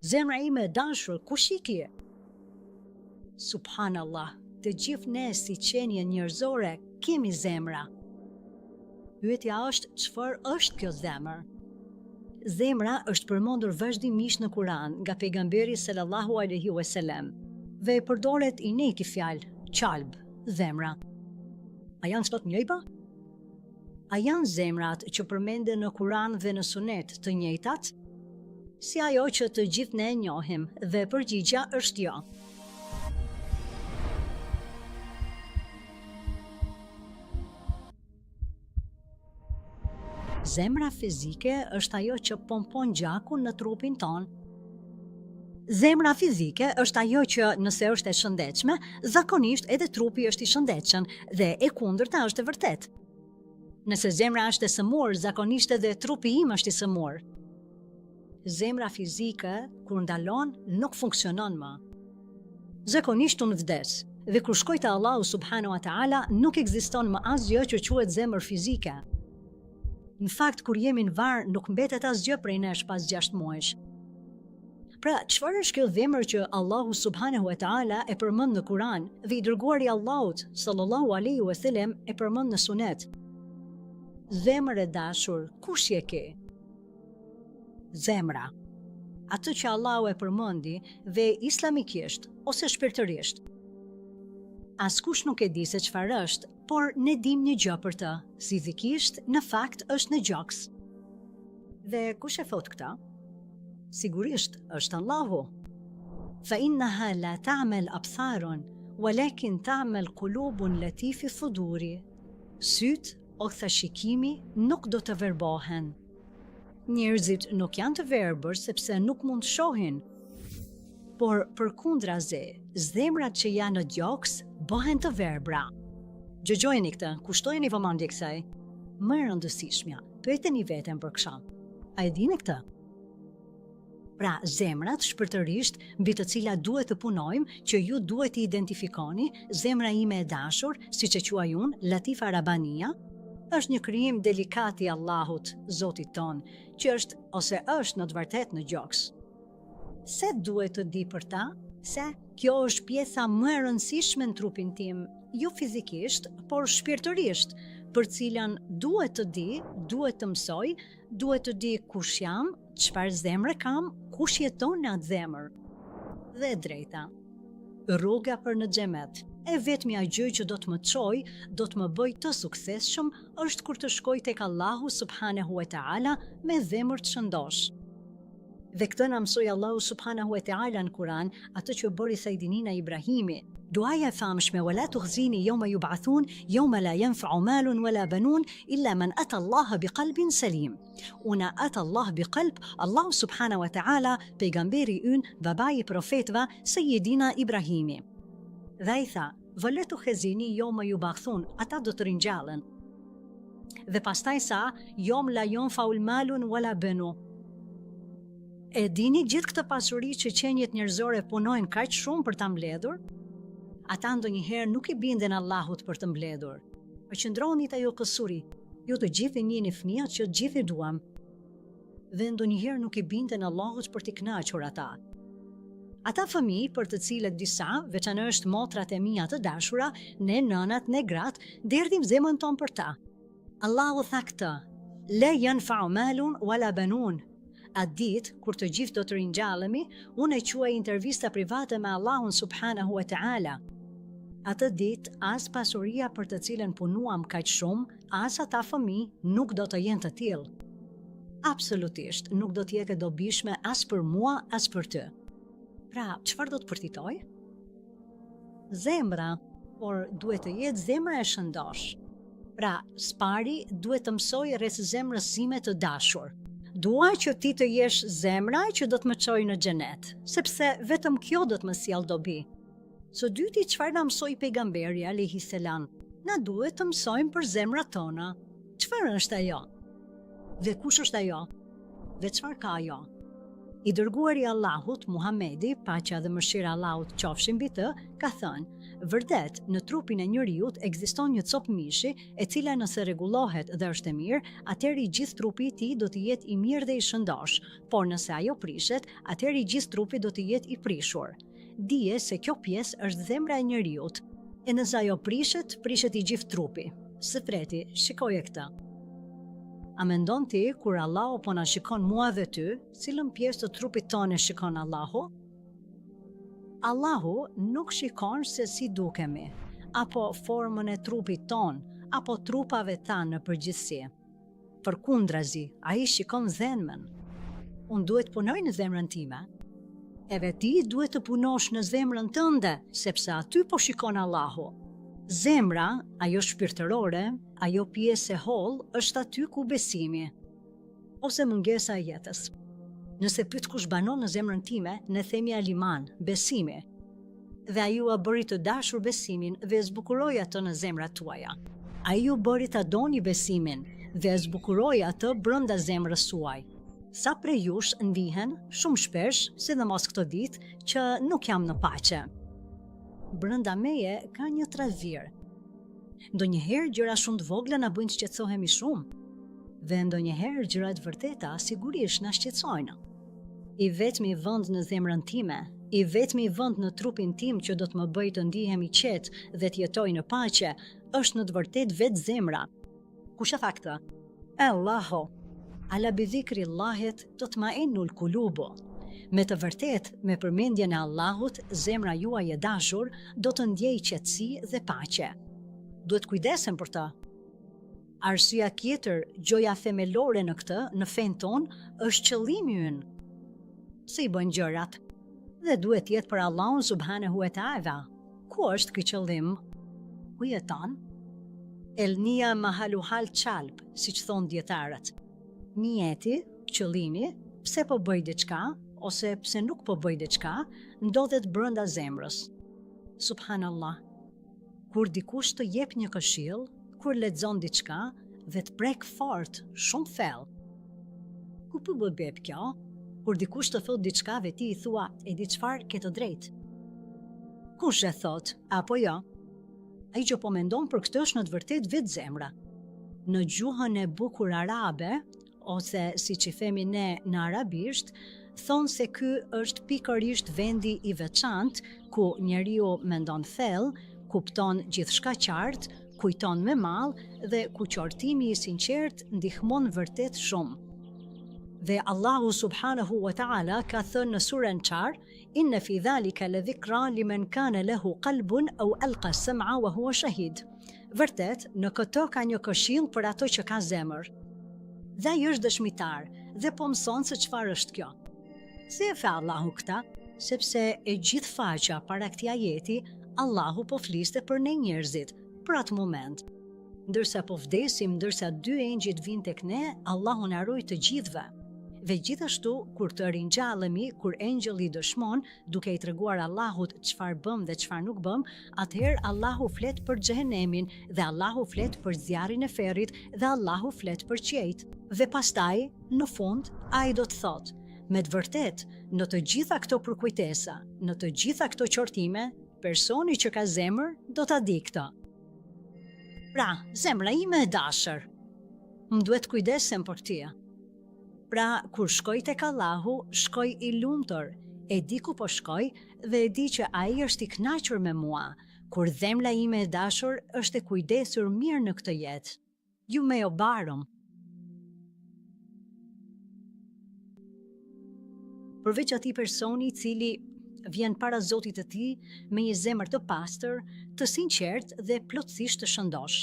Zemra ime e dashur, kush i kje? Subhanallah, të gjithë ne si qenje njerëzore kemi zemra. Pyetja është, çfarë është kjo zemër? Zemra është përmendur vazhdimisht në Kur'an nga pejgamberi sallallahu alaihi wasallam dhe përdoret i njëjti fjalë, qalb, zemra. A janë çdo të njëjta? A janë zemrat që përmenden në Kur'an dhe në Sunet të njëjtat? Si ajo që të gjithë ne njohim, dhe përgjigja është jo. Zemra fizike është ajo që pompon gjakun në trupin ton. Zemra fizike është ajo që nëse është e shëndetshme, zakonisht edhe trupi është i shëndetshëm dhe e kundërta është e vërtet. Nëse zemra është e sëmurë, zakonisht edhe trupi im është i sëmurë. Zemra fizike, kur ndalon, nuk funksionon më. Zakonisht unë vdes, dhe kur shkoj te Allahu subhanahu wa taala, nuk ekziston më asgjë që quhet zemër fizike. Në fakt, kur jemi në varr, nuk mbetet asgjë prej nesh pas 6 muajsh. Pra, çfarë është kjo zemër që Allahu subhanahu wa taala e përmend në Kur'an dhe i dërguari i Allahut sallallahu alaihi wasallam e përmend në Sunet? Zemër e dashur, kush je ke? Zemra, atë që Allahu e përmendi dhe islamikisht ose shpirtërisht. Askush nuk e di se çfarë është, por ne dim një gjë për të, si fizikisht në fakt është në gjoks. Dhe kush e thot këta? Sigurisht është Allahu. Fa innaha la ta'mal absarun, walakin ta'mal qulubun lati fi suduri. Syt ose shikimi nuk do të verbohen. Njerëzit nuk janë të verbër sepse nuk mund të shohin, por përkundrazi, zemrat që janë në gjoks bëhen të verbra. Dëgjojeni këtë, kushtojeni vëmendje kësaj. Më e rëndësishmja, pyeteni veten për kësha. A e dini këtë? Pra, zemrat shpirtërisht mbi të cilat duhet të punojmë, që ju duhet të identifikoni, zemra ime e dashur, siç e quaj unë, Latifa Rabania, është një krijim delikat i Allahut, Zotit ton, që është në të vërtetë në gjoks. Se duhet të di për ta? Se kjo është pjesa më e rëndësishme në trupin tim, jo fizikisht, por shpirtërisht, për cilën duhet të di, duhet të mësoj, duhet të di kush jam, çfarë zemre kam, kush jeton në atë zemër. Dhe drejta, rruga për në xhemet, e vetmja gjë që do të më çoj, do të më bëj të suksesshëm, është kur të shkoj tek Allahu subhanahu wa taala me zemër të shëndosh. Dhe këtë na mësoi Allahu subhanahu wa taala në Kur'an, atë që bëri Sajdinina Ibrahimi. Duaja e famshme, wala tukhzini yawma yub'athun, yawma la yanfa'u malun wala banun illa man ata Allah biqalbin salim. Una ata Allah biqalb, Allahu subhanahu wa taala, pejgamberi ynë, babai i profetëve, Sajdina Ibrahimi. Dhe i tha, vële të khezini yawma yub'athun, ata do të ringjallen. Dhe pastaj sa, yawm la yanfa'u malun wala banun. E dini gjithë këtë pasuri që qenjet njerëzore punojnë kaq shumë për ta mbledhur? Ata ndonjëherë nuk i binden Allahut për të mbledhur. Përqendroni te ajo kësuri, ju të gjithë njeni fëmijët që gjithë i duam. Dhe ndonjëherë nuk i binden Allahut për t'i kënaqur ata. Ata fëmijë për të cilët disa, veçanërisht motrat e mia të dashura, ne nënat, ne gratë, derdhim zemrën tonë për ta. Allahu tha këtë: "La yanfa'u malun wala banun." Atë ditë, kur të gjithë do të ringjallemi, unë e quaj intervista private me Allahun subhanahu wa ta'ala. Atë ditë, as pasuria për të cilën punuam kaq shumë, as ata fëmijë nuk do të jenë të tillë. Absolutisht, nuk do të jetë e dobishme as për mua, as për ty. Pra, çfarë do të përfitoj? Zemra, por duhet të jetë zemra e shëndosh. Pra, spari duhet të mësoj rreth zemrës sime të dashur. Dua që ti të jesh zemra që do të më çojë në xhenet, sepse vetëm kjo do të më sjellë dobi. Së dyti, çfarë na mësoi pejgamberi alayhi salam? Na duhet të mësojmë për zemrat tona. Çfarë është ajo? Dhe kush është ajo? Dhe çfarë ka ajo? I dërguari i Allahut, Muhamedi, paqja dhe mëshira e Allahut qofshin mbi të, ka thënë: Vërtet, në trupin e njeriut ekziston një copë mishi e cila nëse rregullohet dhe është e mirë, atëherë i gjithë trupi i tij do të jetë i mirë dhe i shëndosh, por nëse ajo prishet, atëherë i gjithë trupi do të jetë i prishur. Dije se kjo pjesë është zemra e njeriut, e nëse ajo prishet, prishet i gjithë trupi. Së freti, shikoje këtë. A mendon ti kur Allahu po na shikon mua dhe ty, cilën pjesë të trupit tonë shikon Allahu? Allahu nuk shikon se si dukemi, apo formën e trupit ton, apo trupave tanë në përgjithësi. Përkundrazi, ai shikon zemrën. Unë duhet punoj në zemrën time. Edhe ti duhet të punosh në zemrën tënde, sepse aty po shikon Allahu. Zemra, ajo shpirtërore, ajo pjesë e hollë, është aty ku besimi, ose mungesa e jetës. Nëse pyet kush banon në zemrën time, ne themi aliman, besimi. Dhe ai ju bëri të dashur besimin dhe zbukuroi atë në zemrat tuaja. Ai ju bëri ta doni besimin dhe zbukuroi atë brenda zemrës suaj. Sa prej jush ndihen shumë shpesh, sidomos këtë ditë, që nuk jam në paqe. Brenda meje ka një tradhir. Ndonjëherë gjëra shumë të vogla na bëjnë të shqetësohemi shumë. Dhe ndonjëherë gjërat vërteta sigurisht na shqetësojnë. I vetmi vend në zemrën time, i vetmi vend në trupin tim që do të më bëjë të ndihem i qetë dhe të jetoj në paqe, është në të vërtetë vetë zemra. Kush e tha këtë? Allahu. Ala bi dhikri Allahit tatma'inul qulubu. Me të vërtetë, me përmendjen e Allahut, zemra juaj e dashur do të ndjejë qetësi dhe paqe. Duhet kujdesen për të. Arsyeja tjetër, gjoja themelore në këtë, në fen ton, është qëllimi ynë. Si i bën gjërat? Dhe duhet jetë për Allahun subhanahu wa ta'ala. Ku është ky qëllim? Ku jeton? Elnia mahaluhal qalb, siç thon dietarët. Niyeti, qëllimi, pse po bëj diçka ose pse nuk po bëj diçka, ndodhet brenda zemrës. Subhanallah. Kur dikush të jep një këshill, kur lexon diçka dhe të prek fort, shumë thellë. Ku po bëhet kjo? Kur dikush të thot diçka dhe ti i thua, e di çfarë, ke të drejtë. Kush e thot, apo jo? Ai që po mendon për këtë është në të vërtetë vetë zemra. Në gjuhën e bukur arabe, ose siç i themi ne në arabisht, thonë se ky është pikërisht vendi i veçantë ku njeriu mendon thellë, kupton gjithçka qartë, kujton me mallë dhe ku qortimi i sinqert ndihmon vërtet shumë. Dhe Allahu subhanahu wa ta'ala ka thënë në surën Qarr, inna fi dhalika la dhikra liman kana lahu qalbun aw alqa as-sam'a wa huwa shahid. Vërtet, në këtë ka një këshill për ato që ka zemër. Dhe ai është dëshmitar dhe po mëson se çfarë është kjo. Si e tha Allahu këta? Sepse e gjithë faqa para këtij ajeti, Allahu po fliste për ne njerëzit, për atë moment. Ndërsa po vdesim, ndërsa dy engjëjt vinë tek ne, Allahu na ruaj të gjithëve. Dhe gjithashtu, kur të ringjallemi, kur engjëlli dëshmon, duke i treguar Allahut çfarë bëm dhe çfarë nuk bëm, atëherë Allahu flet për xhehenemin dhe Allahu flet për zjarrin e ferrit dhe Allahu flet për qiejt. Dhe pastaj, në fund, ai do të thotë, me të vërtetë, në të gjitha këto përkujtesa, në të gjitha këto qortime, personi që ka zemër do ta di këtë. Pra, zemra ime e dashur, më duhet kujdesem për ty. Pra, kur shkoj tek Allahu, shkoj i lumtur, e di ku po shkoj dhe e di që ai është i kënaqur me mua, kur zemra ime e dashur është e kujdesur mirë në këtë jetë. Ju me o barëm. Përveç atij personi i cili vjen para Zotit të tij me një zemër të pastër, të sinqert dhe plotësisht të shëndosh.